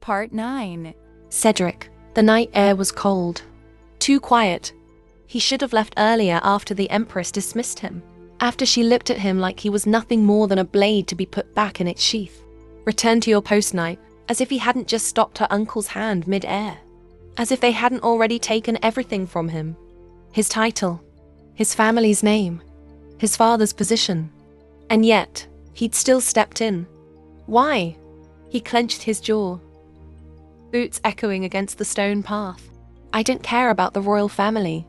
Part 9. Cedric. The night air was cold. Too quiet. He should have left earlier after the Empress dismissed him. After she looked at him like he was nothing more than a blade to be put back in its sheath. Return to your post, knight, as if he hadn't just stopped her uncle's hand mid-air. As if they hadn't already taken everything from him. His title. His family's name. His father's position. And yet, he'd still stepped in. Why? He clenched his jaw. Boots echoing against the stone path. I don't care about the royal family,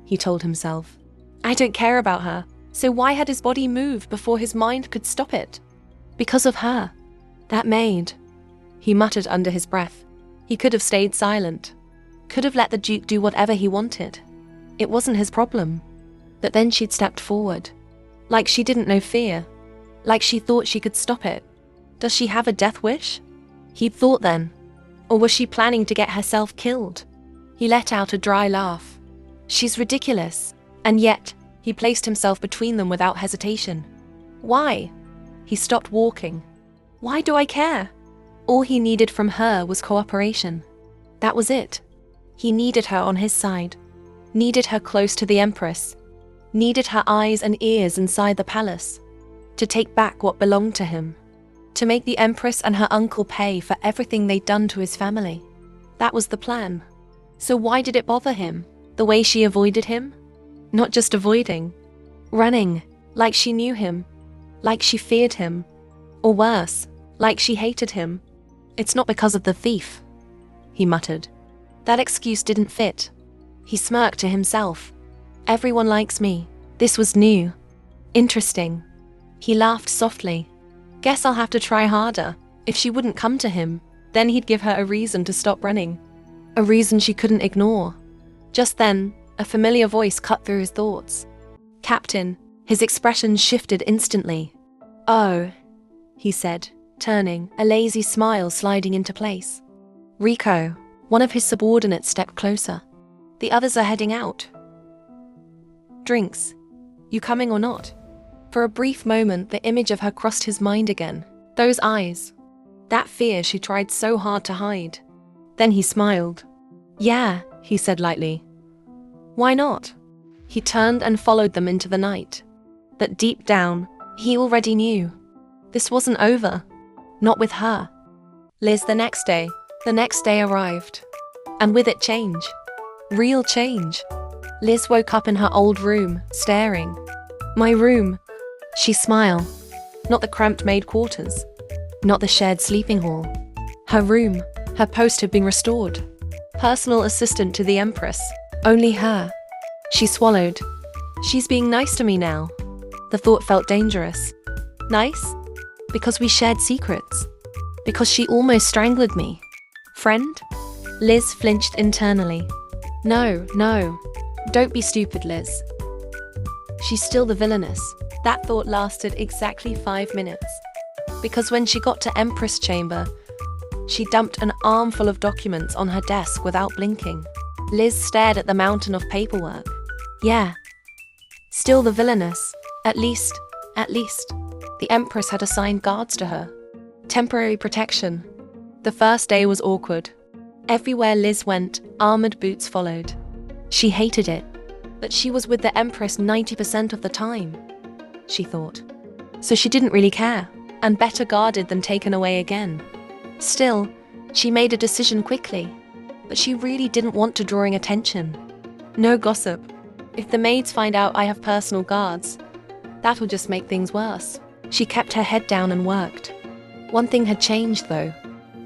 he told himself. I don't care about her, so why had his body moved before his mind could stop it? Because of her. That maid. He muttered under his breath. He could have stayed silent. Could have let the Duke do whatever he wanted. It wasn't his problem. But then she'd stepped forward. Like she didn't know fear. Like she thought she could stop it. Does she have a death wish? He'd thought then. Or was she planning to get herself killed? He let out a dry laugh. She's ridiculous. And yet, he placed himself between them without hesitation. Why? He stopped walking. Why do I care? All he needed from her was cooperation. That was it. He needed her on his side. Needed her close to the Empress. Needed her eyes and ears inside the palace. To take back what belonged to him. To make the Empress and her uncle pay for everything they'd done to his family. That was the plan. So why did it bother him? The way she avoided him? Not just avoiding. Running, like she knew him. Like she feared him. Or worse, like she hated him. It's not because of the thief, he muttered. That excuse didn't fit. He smirked to himself. Everyone likes me. This was new. Interesting. He laughed softly. Guess I'll have to try harder. If she wouldn't come to him, then he'd give her a reason to stop running. A reason she couldn't ignore. Just then, a familiar voice cut through his thoughts. Captain, his expression shifted instantly. Oh, he said, turning, a lazy smile sliding into place. Rico, one of his subordinates, stepped closer. The others are heading out. Drinks. You coming or not? For a brief moment, the image of her crossed his mind again. Those eyes. That fear she tried so hard to hide. Then he smiled. Yeah, he said lightly. Why not? He turned and followed them into the night. But deep down, he already knew. This wasn't over. Not with her. Liz, the next day arrived. And with it change. Real change. Liz woke up in her old room, staring. My room. She smiled. Not the cramped maid quarters. Not the shared sleeping hall. Her room. Her post had been restored. Personal assistant to the Empress. Only her. She swallowed. She's being nice to me now. The thought felt dangerous. Nice? Because we shared secrets. Because she almost strangled me. Friend? Liz flinched internally. No. Don't be stupid, Liz. She's still the villainess. That thought lasted exactly 5 minutes. Because when she got to Empress chamber, she dumped an armful of documents on her desk without blinking. Liz stared at the mountain of paperwork. Yeah. Still the villainess. At least, the Empress had assigned guards to her. Temporary protection. The first day was awkward. Everywhere Liz went, armored boots followed. She hated it. But she was with the Empress 90% of the time, she thought. So she didn't really care, and better guarded than taken away again. Still, she made a decision quickly. But she really didn't want to drawing attention. No gossip. If the maids find out I have personal guards, that'll just make things worse. She kept her head down and worked. One thing had changed, though.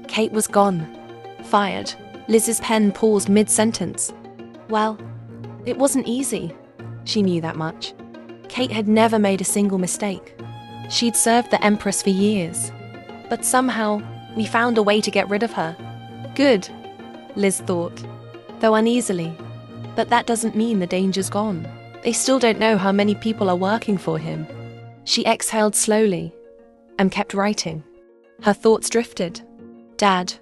Kate was gone. Fired. Liz's pen paused mid-sentence. Well, it wasn't easy. She knew that much. Kate had never made a single mistake. She'd served the Empress for years. But somehow, we found a way to get rid of her. Good, Liz thought, though uneasily. But that doesn't mean the danger's gone. They still don't know how many people are working for him. She exhaled slowly and kept writing. Her thoughts drifted. Dad.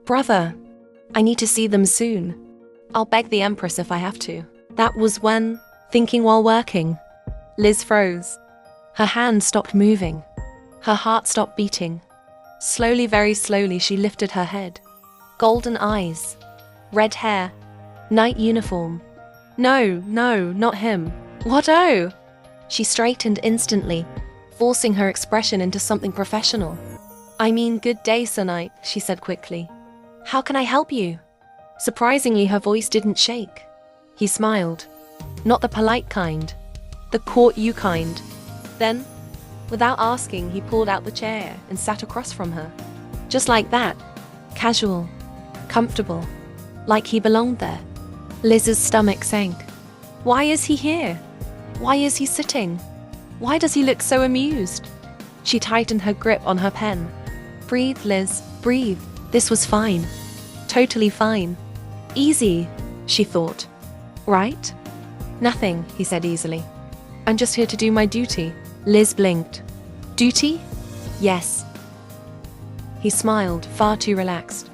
Brother. I need to see them soon. I'll beg the Empress if I have to. That was when, thinking while working, Liz froze. Her hand stopped moving. Her heart stopped beating. Slowly, very slowly, she lifted her head. Golden eyes. Red hair. Night uniform. No, not him. What oh? She straightened instantly, forcing her expression into something professional. I mean, good day, Sir Knight, she said quickly. How can I help you? Surprisingly, her voice didn't shake. He smiled. Not the polite kind. The court you kind. Then, without asking, he pulled out the chair and sat across from her. Just like that. Casual. Comfortable. Like he belonged there. Liz's stomach sank. Why is he here? Why is he sitting? Why does he look so amused? She tightened her grip on her pen. Breathe, Liz, breathe. This was fine. Totally fine. Easy, she thought. Right? Nothing, he said easily. I'm just here to do my duty. Liz blinked. Duty? Yes. He smiled, far too relaxed.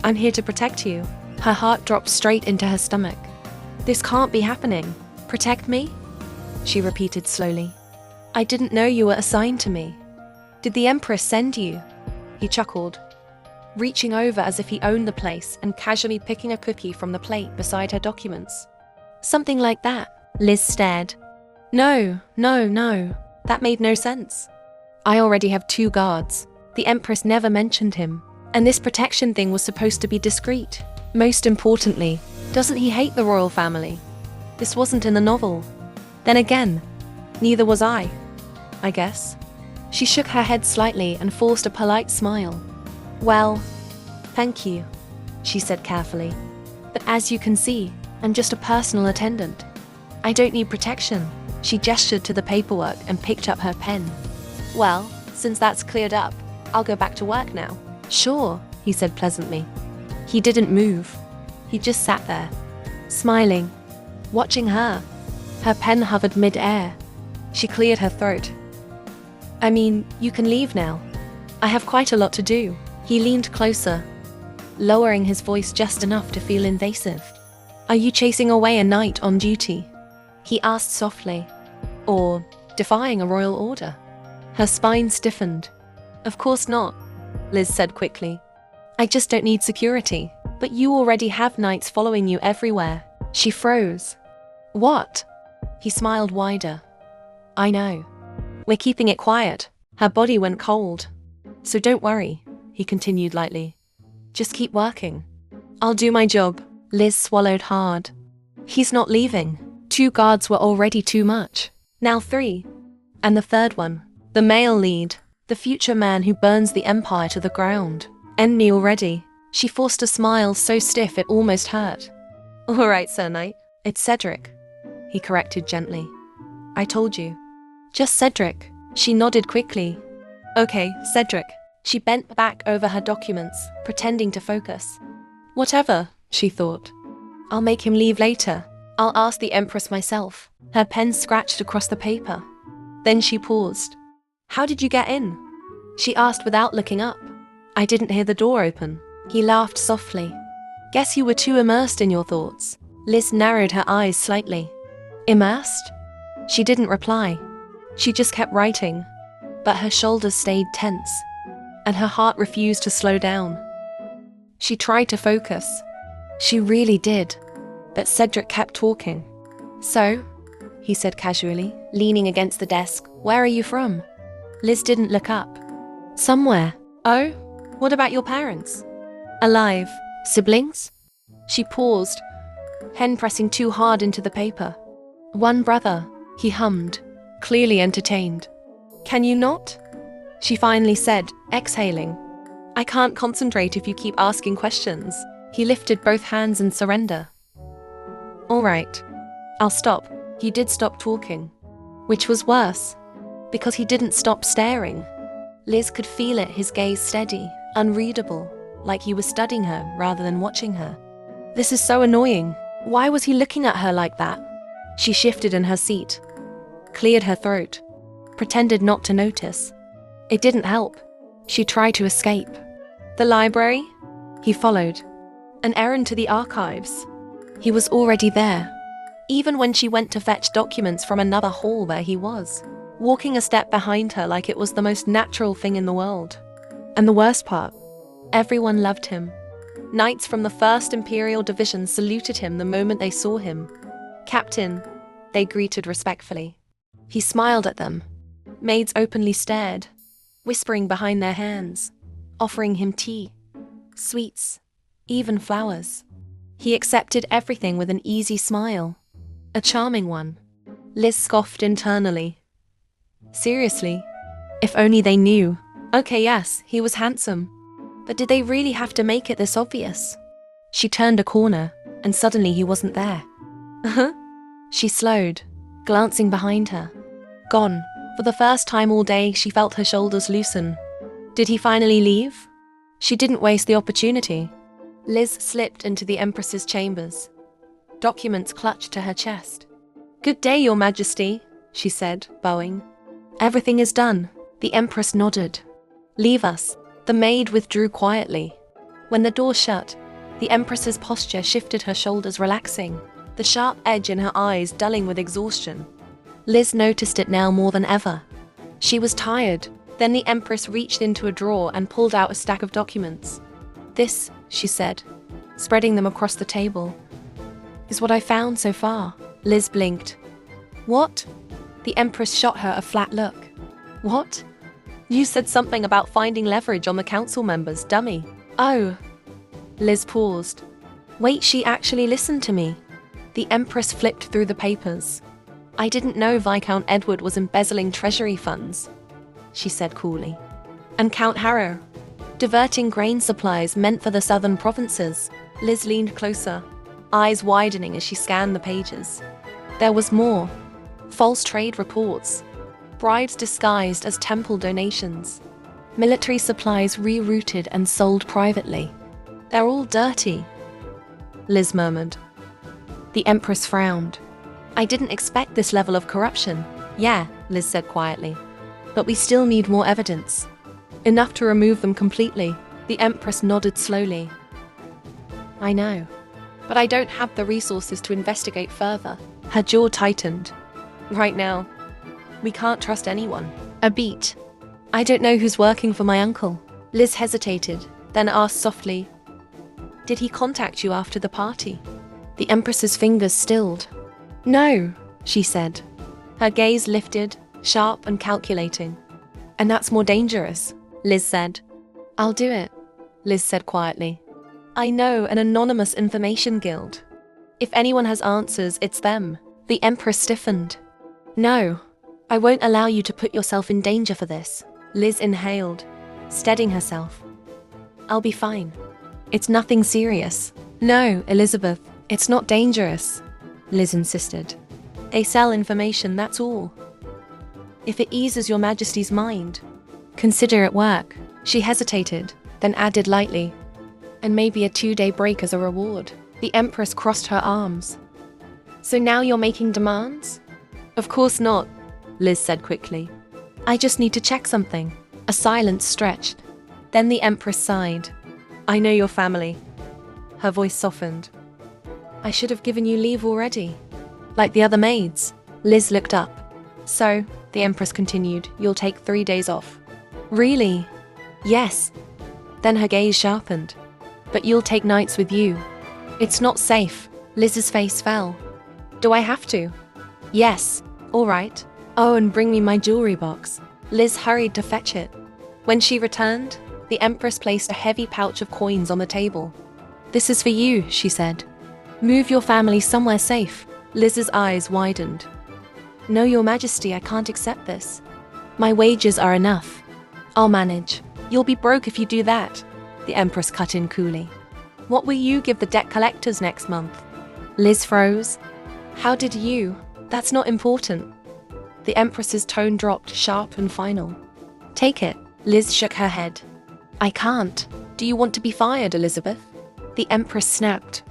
I'm here to protect you. Her heart dropped straight into her stomach. This can't be happening. Protect me? She repeated slowly. I didn't know you were assigned to me. Did the Empress send you? He chuckled, reaching over as if he owned the place and casually picking a cookie from the plate beside her documents. Something like that. Liz stared. No. That made no sense. I already have 2 guards. The Empress never mentioned him. And this protection thing was supposed to be discreet. Most importantly, doesn't he hate the royal family? This wasn't in the novel. Then again, neither was I guess. She shook her head slightly and forced a polite smile. Well, thank you, she said carefully. But as you can see, I'm just a personal attendant. I don't need protection. She gestured to the paperwork and picked up her pen. Well, since that's cleared up, I'll go back to work now. Sure, he said pleasantly. He didn't move. He just sat there, smiling, watching her. Her pen hovered mid-air. She cleared her throat. I mean, you can leave now. I have quite a lot to do. He leaned closer, lowering his voice just enough to feel invasive. Are you chasing away a knight on duty? He asked softly. Or defying a royal order? Her spine stiffened. Of course not, Liz said quickly. I just don't need security. But you already have knights following you everywhere. She froze. What? He smiled wider. I know. We're keeping it quiet. Her body went cold. So don't worry, he continued lightly. Just keep working. I'll do my job. Liz swallowed hard. He's not leaving. 2 guards were already too much. Now 3. And the third one, the male lead, the future man who burns the empire to the ground. Enemy already. She forced a smile so stiff it almost hurt. All right, Sir Knight. It's Cedric, he corrected gently. I told you. Just Cedric. She nodded quickly. Okay, Cedric. She bent back over her documents, pretending to focus. Whatever, she thought. I'll make him leave later. I'll ask the Empress myself. Her pen scratched across the paper. Then she paused. How did you get in? She asked without looking up. I didn't hear the door open. He laughed softly. Guess you were too immersed in your thoughts. Liz narrowed her eyes slightly. Immersed? She didn't reply. She just kept writing, but her shoulders stayed tense, and her heart refused to slow down. She tried to focus. She really did, but Cedric kept talking. So, he said casually, leaning against the desk, where are you from? Liz didn't look up. Somewhere. Oh, what about your parents? Alive. Siblings? She paused, pen pressing too hard into the paper. One brother, he hummed, clearly entertained. Can you not? She finally said, exhaling. I can't concentrate if you keep asking questions. He lifted both hands in surrender. All right, I'll stop. He did stop talking, which was worse, because he didn't stop staring. Liz could feel it, his gaze steady, unreadable, like he was studying her rather than watching her. This is so annoying. Why was he looking at her like that? She shifted in her seat, cleared her throat, pretended not to notice. It didn't help. She tried to escape. The library? He followed. An errand to the archives. He was already there, even when she went to fetch documents from another hall where he was, walking a step behind her like it was the most natural thing in the world. And the worst part, everyone loved him. Knights from the 1st Imperial Division saluted him the moment they saw him. "Captain," they greeted respectfully. He smiled at them. Maids openly stared, whispering behind their hands, offering him tea, sweets, even flowers. He accepted everything with an easy smile. A charming one. Liz scoffed internally. Seriously? If only they knew. Okay, yes, he was handsome. But did they really have to make it this obvious? She turned a corner, and suddenly he wasn't there. She slowed, glancing behind her. Gone. For the first time all day, she felt her shoulders loosen. Did he finally leave? She didn't waste the opportunity. Liz slipped into the Empress's chambers. Documents clutched to her chest. "Good day, Your Majesty," she said, bowing. "Everything is done." The Empress nodded. "Leave us." The maid withdrew quietly. When the door shut, the Empress's posture shifted, her shoulders relaxing, the sharp edge in her eyes dulling with exhaustion. Liz noticed it now more than ever. She was tired. Then the Empress reached into a drawer and pulled out a stack of documents. "This," she said, spreading them across the table, "is what I found so far." Liz blinked. "What?" The Empress shot her a flat look. "What? You said something about finding leverage on the council members, dummy." "Oh." Liz paused. "Wait, she actually listened to me." The Empress flipped through the papers. "I didn't know Viscount Edward was embezzling treasury funds," she said coolly. "And Count Harrow, diverting grain supplies meant for the southern provinces." Liz leaned closer, eyes widening as she scanned the pages. There was more. False trade reports. Bribes disguised as temple donations. Military supplies rerouted and sold privately. "They're all dirty," Liz murmured. The Empress frowned. "I didn't expect this level of corruption." "Yeah," Liz said quietly. "But we still need more evidence. Enough to remove them completely." The Empress nodded slowly. "I know. But I don't have the resources to investigate further." Her jaw tightened. "Right now, we can't trust anyone." A beat. "I don't know who's working for my uncle." Liz hesitated, then asked softly, "Did he contact you after the party?" The Empress's fingers stilled. "No," she said. Her gaze lifted, sharp and calculating. "And that's more dangerous," Liz said. "I'll do it," Liz said quietly. "I know an anonymous information guild. If anyone has answers, it's them." The Empress stiffened. "No, I won't allow you to put yourself in danger for this." Liz inhaled, steadying herself. "I'll be fine. It's nothing serious." "No, Elizabeth, it's not dangerous," Liz insisted. "They sell information, that's all. If it eases Your Majesty's mind, consider it work." She hesitated, then added lightly, "And maybe a 2-day break as a reward." The Empress crossed her arms. "So now you're making demands?" "Of course not," Liz said quickly. "I just need to check something." A silence stretched. Then the Empress sighed. "I know your family." Her voice softened. "I should have given you leave already." "Like the other maids." Liz looked up. "So," the Empress continued, "you'll take 3 days off." "Really?" "Yes." Then her gaze sharpened. "But you'll take nights with you." "It's not safe." Liz's face fell. "Do I have to?" "Yes." "All right." "Oh, and bring me my jewelry box." Liz hurried to fetch it. When she returned, the Empress placed a heavy pouch of coins on the table. "This is for you," she said. "Move your family somewhere safe." Liz's eyes widened. "No, Your Majesty, I can't accept this. My wages are enough. I'll manage." "You'll be broke if you do that," the Empress cut in coolly. "What will you give the debt collectors next month?" Liz froze. "How did you? That's not important." The Empress's tone dropped, sharp and final. "Take it." Liz shook her head. "I can't." "Do you want to be fired, Elizabeth?" The Empress snapped.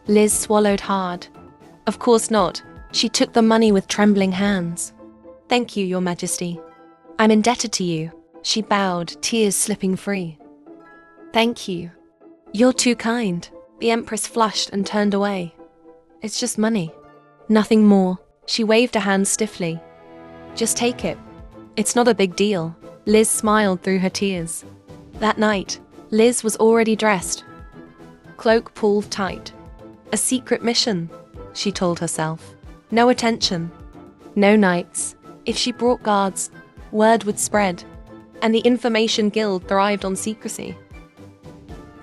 Liz swallowed hard. "Of course not." She took the money with trembling hands. "Thank you, Your Majesty. I'm indebted to you." She bowed, tears slipping free. "Thank you. You're too kind." The Empress flushed and turned away. "It's just money. Nothing more." She waved a hand stiffly. "Just take it. It's not a big deal." Liz smiled through her tears. That night, Liz was already dressed. cloak pulled tight. A secret mission, she told herself. No attention. No knights. If she brought guards, word would spread. And the information guild thrived on secrecy.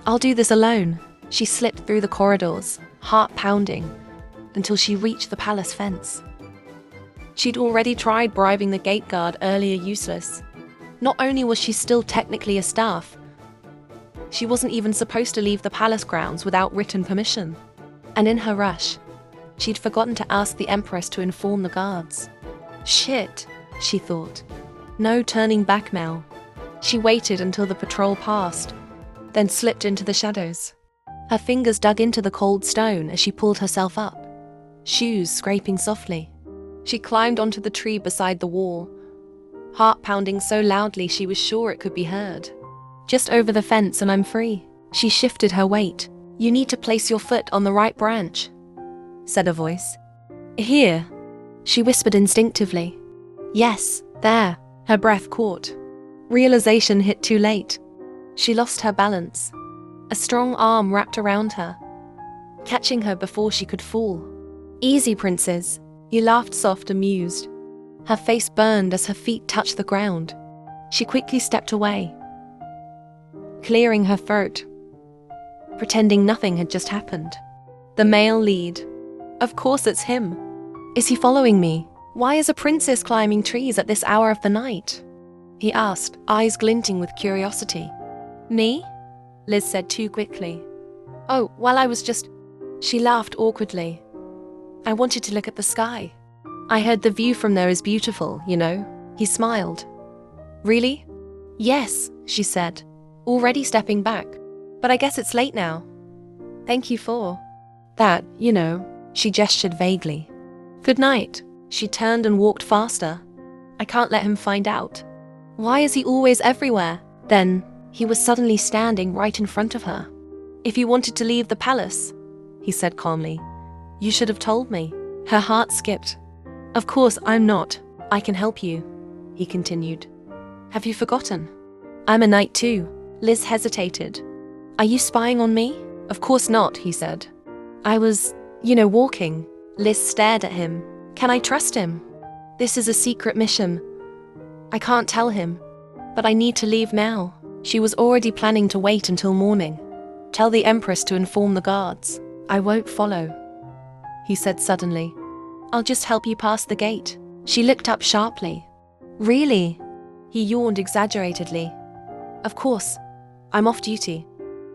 I'll do this alone. She slipped through the corridors, heart pounding, until she reached the palace fence. She'd already tried bribing the gate guard earlier, useless. Not only was she still technically a staff, she wasn't even supposed to leave the palace grounds without written permission. And in her rush, she'd forgotten to ask the Empress to inform the guards. Shit, she thought. No turning back now. She waited until the patrol passed, then slipped into the shadows. Her fingers dug into the cold stone as she pulled herself up, shoes scraping softly. She climbed onto the tree beside the wall, heart pounding so loudly she was sure it could be heard. Just over the fence and I'm free. She shifted her weight. You need to place your foot on the right branch, said a voice. Here, she whispered instinctively. Yes, there. Her breath caught. Realization hit too late. She lost her balance. A strong arm wrapped around her, catching her before she could fall. Easy, princess. He laughed soft, amused. Her face burned as her feet touched the ground. She quickly stepped away, clearing her throat, pretending nothing had just happened. The male lead. Of course it's him. Is he following me? Why is a princess climbing trees at this hour of the night? He asked, eyes glinting with curiosity. Me? Liz said too quickly. Oh, well, I was just... She laughed awkwardly. I wanted to look at the sky. I heard the view from there is beautiful, you know. He smiled. Really? Yes, she said, already stepping back. But I guess it's late now. Thank you for that, you know. She gestured vaguely. Good night. She turned and walked faster. I can't let him find out. Why is he always everywhere? Then, he was suddenly standing right in front of her. If you wanted to leave the palace, he said calmly, you should have told me. Her heart skipped. Of course I'm not. I can help you, he continued. Have you forgotten? I'm a knight too. Liz hesitated. Are you spying on me? Of course not, he said. I was, walking. Liz stared at him. Can I trust him? This is a secret mission. I can't tell him, but I need to leave now. She was already planning to wait until morning. Tell the Empress to inform the guards. I won't follow, he said suddenly. I'll just help you past the gate. She looked up sharply. Really? He yawned exaggeratedly. Of course. I'm off duty.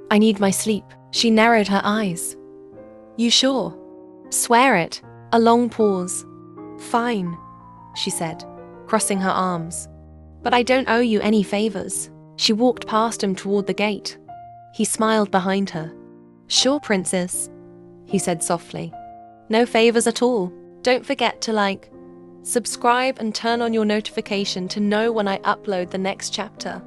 I need my sleep. She narrowed her eyes. You sure? Swear it. A long pause. Fine, she said, crossing her arms. But I don't owe you any favors. She walked past him toward the gate. He smiled behind her. Sure, princess, he said softly. No favors at all. Don't forget to subscribe and turn on your notification to know when I upload the next chapter.